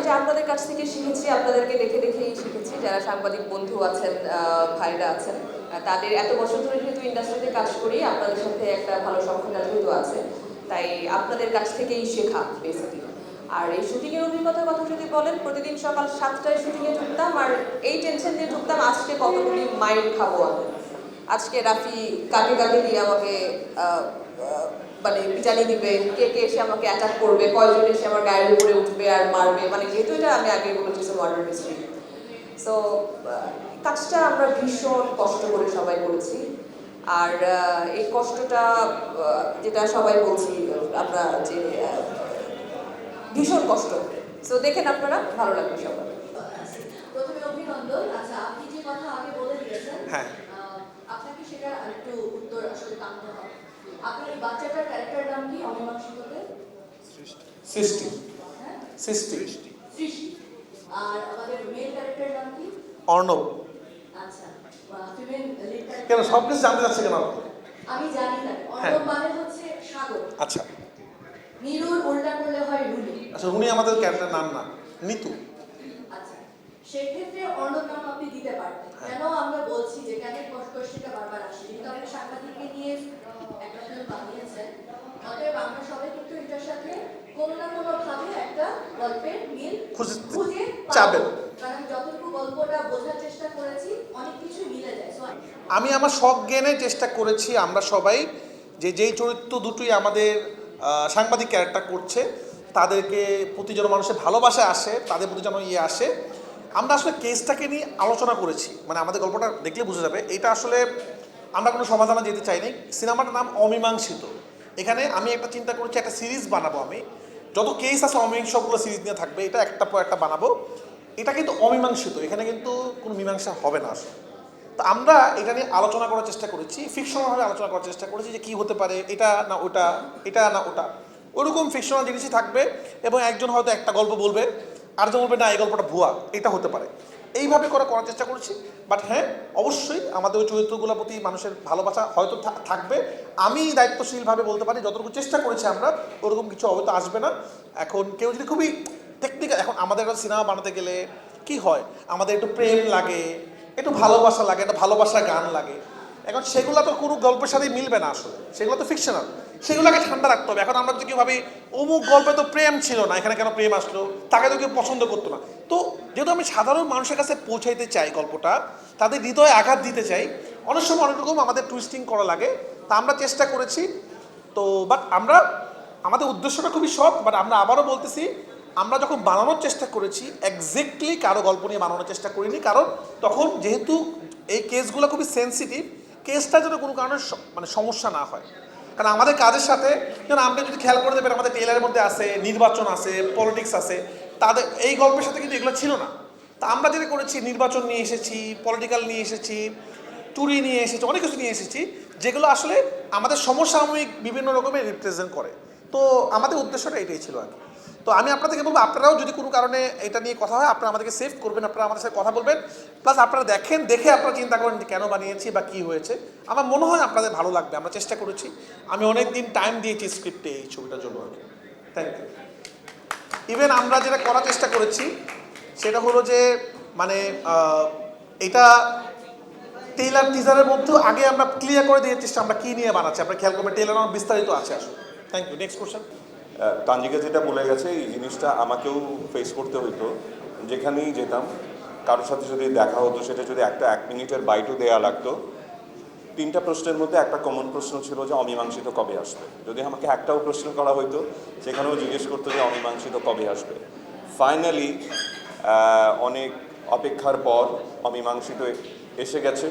এটা আপনাদের কাছ থেকে শিখেছি, আপনাদেরকে দেখে দেখেই শিখেছি, যারা সাংবাদিক বন্ধু আছেন, ভাইরা আছেন, তাদের এত বছর ধরে যেহেতু ইন্ডাস্ট্রিতে কাজ করি, আপনাদের সাথে একটা ভালো সম্পর্ক যেহেতু আছে, তাই আপনাদের কাছ থেকেই শেখা বেসিক্যালি। আর এই শুটিংয়ের অভিজ্ঞতার কথা যদি বলেন, প্রতিদিন সকাল 7টায় শুটিংয়ে ঢুকতাম, আর এই টেনশন দিয়ে ঢুকতাম আজকে কতগুলি মাইন্ড খাবো আমি, আজকে রাফি কাকে কাকে দিয়ে আমাকে মানে পিটানি দিবে, কে কে এসে আমাকে অ্যাটাক করবে, কয়জন এসে আমার গায়ের উপরে উঠবে আর মারবে, মানে যেহেতু এটা আমি আগে বলেছি মার্ডার মিস্ট্রি। সো কাজটা আমরা ভীষণ কষ্ট করে সবাই করেছি। আর এই কষ্টটা যেটা সবাই বলছি আমরা যে ভীষণ কষ্ট। সো দেখেন আপনারা, ভালো লাগবে সবার। প্রথমে অভিনন্দন। আচ্ছা, আপনি যে কথা আগে বলে দিয়েছেন, হ্যাঁ, আপনাকে সেটা একটু উত্তর আসলে টানতে হবে। আপনার এই বাচ্চাটার ক্যারেক্টার নাম কি অমীমাংসিততে? সৃষ্টি। হ্যাঁ, সৃষ্টি। সৃষ্টি। আর আমাদের মেল ক্যারেক্টার নাম কি? অর্ণব। আচ্ছা, ফিমেল লিড কেন ক্যারেক্টার? সব কিছু জানতে চাচ্ছে কেন আপনি? আমি জানি না। অর্ণব মানে হচ্ছে সাগর। আচ্ছা নীরুর উল্টা করলে হয় রুনি। আচ্ছা, উনি আমাদের ক্যারেক্টার নাম না, নিতু। আচ্ছা, সেক্ষেত্রে অর্ণব নাম আপনি দিতে পারবেন। কেন আমরা বলছি যে কেন কষ্টটা বারবার আসে, যেহেতু আপনি সাংবাদিককে নিয়ে একটা ফিল্ম বানিয়েছেন, অতএব আমরা সবাই কিন্তু এটার সাথে কোনো না কোনো ভাবে একটা গল্পের মিল খুঁজে চাবেন। কারণ যতটুকু গল্পটা বোঝার চেষ্টা করেছি অনেক কিছু মিলে যায়। আমি আমার শখ জ্ঞানে চেষ্টা করেছি আমরা সবাই যে যেই চরিত্র দুটোই আমাদের সাংবাদিক ক্যারেক্টার করছে তাদেরকে প্রতি যেন মানুষের ভালোবাসা আসে, তাদের প্রতি যেন ইয়ে আসে। আমরা আসলে কেসটাকে নিয়ে আলোচনা করেছি, মানে আমাদের গল্পটা দেখলে বোঝা যাবে এটা আসলে আমরা কোনো সমাধানে যেতে চাইনি। সিনেমাটার নাম অমীমাংসিত। এখানে আমি একটা চিন্তা করেছি একটা সিরিজ বানাবো, আমি যত কেস আছে অমীমাংসিত সবগুলো সিরিজ নিয়ে থাকবে, এটা একটা পর একটা বানাবো। এটা কিন্তু অমীমাংসিত, এখানে কিন্তু কোনো মীমাংসা হবে না আসলে। তো আমরা এটা নিয়ে আলোচনা করার চেষ্টা করেছি, ফিকশনালভাবে আলোচনা করার চেষ্টা করেছি যে কী হতে পারে, এটা না ওটা, এটা না ওটা, ওরকম ফিকশনাল জিনিসই থাকবে। এবং একজন হয়তো একটা গল্প বলবে, আরেকজন বলবে না এই গল্পটা ভুয়া, এটা হতে পারে, এইভাবে করার চেষ্টা করেছি। বাট হ্যাঁ, অবশ্যই আমাদের ওই চরিত্রগুলোর প্রতি মানুষের ভালোবাসা হয়তো থাকবে। আমি দায়িত্বশীলভাবে বলতে পারি যতটুকু চেষ্টা করেছি আমরা, ওরকম কিছু হয়তো আসবে না। এখন কেউ যদি খুবই টেকনিক্যাল, এখন আমাদের একটা সিনেমা বানাতে গেলে কি হয়, আমাদের একটু প্রেম লাগে, একটু ভালোবাসা লাগে, একটা ভালোবাসার গান লাগে। এখন সেগুলো তো কোনো গল্পের সাথেই মিলবে না আসলে, সেগুলো তো ফিকশনাল, সেগুলোকে ঠান্ডা রাখতে হবে। এখন আমরা যদি কেউ ভাবি অমুক গল্পে তো প্রেম ছিল না, এখানে কেন প্রেম আসলো, তাকে তো কেউ পছন্দ করতো না। তো যেহেতু আমি সাধারণ মানুষের কাছে পৌঁছাইতে চাই গল্পটা, তাদের হৃদয়ে আঘাত দিতে চাই, অনেক সময় অনেক রকম আমাদের টুইস্টিং করা লাগে, তা আমরা চেষ্টা করেছি। তো বাট আমরা আমাদের উদ্দেশ্যটা খুবই সৎ, বাট আমরা আবারও বলতেছি আমরা যখন বানানোর চেষ্টা করেছি একজ্যাক্টলি কারো গল্প নিয়ে বানানোর চেষ্টা করিনি, কারণ তখন যেহেতু এই কেসগুলো খুবই সেন্সিটিভ, কেসটা যেন কোনো কারণে মানে সমস্যা না হয়। কারণ আমাদের কাজের সাথে যেন আপনি যদি খেয়াল করে দেবেন, আমাদের টেলারের মধ্যে আছে নির্বাচন আছে, পলিটিক্স আছে, তাদের এই গল্পের সাথে কিন্তু এগুলো ছিল না। তা আমরা যেটা করেছি নির্বাচন নিয়ে এসেছি, পলিটিক্যাল নিয়ে এসেছি, চুরি নিয়ে এসেছি, অনেক কিছু নিয়ে এসেছি যেগুলো আসলে আমাদের সমসাময়িক বিভিন্ন রকমের রিপ্রেজেন্ট করে। তো আমাদের উদ্দেশ্যটা এটাই ছিল আর কি। তো আমি আপনাদেরকে বলবো আপনারাও যদি কোনো কারণে এটা নিয়ে কথা হয় আপনারা আমাদেরকে সেভ করবেন, আপনারা আমাদের সাথে কথা বলবেন, প্লাস আপনারা দেখেন, দেখে আপনারা চিন্তা করেন যে কেন বানিয়েছি বা কী হয়েছে। আমার মনে হয় আপনাদের ভালো লাগবে, আমরা চেষ্টা করেছি, আমি অনেক দিন টাইম দিয়েছি স্ক্রিপ্টে এই ছবিটার জন্য আর কি। Thank you. ইভেন আমরা যেটা করার চেষ্টা করেছি সেটা হলো যে মানে এটা টেইলার টিজারের মধ্যেও আগে আমরা ক্লিয়ার করে দিয়ে চেষ্টা আমরা কী নিয়ে বানাচ্ছি, আপনার খেয়াল করবেন টেইলার আমার বিস্তারিত আছে আসলে। Thank you. Next question. Tanjika যেটা বলে গেছে এই জিনিসটা আমাকেও ফেস করতে হতো। যেখানেই যেতাম কারোর সাথে যদি দেখা হতো, সেটা যদি একটা 1 মিনিটের বাইটও দেওয়া লাগতো, 3টা প্রশ্নের মধ্যে একটা কমন প্রশ্ন ছিল যে অমীমাংসিত কবে আসবে। যদি আমাকে একটাও প্রশ্ন করা হতো সেখানেও জিজ্ঞেস করতো যে অমীমাংসিত কবে আসবে। ফাইনালি অনেক অপেক্ষার পর অমীমাংসিত এসে গেছে।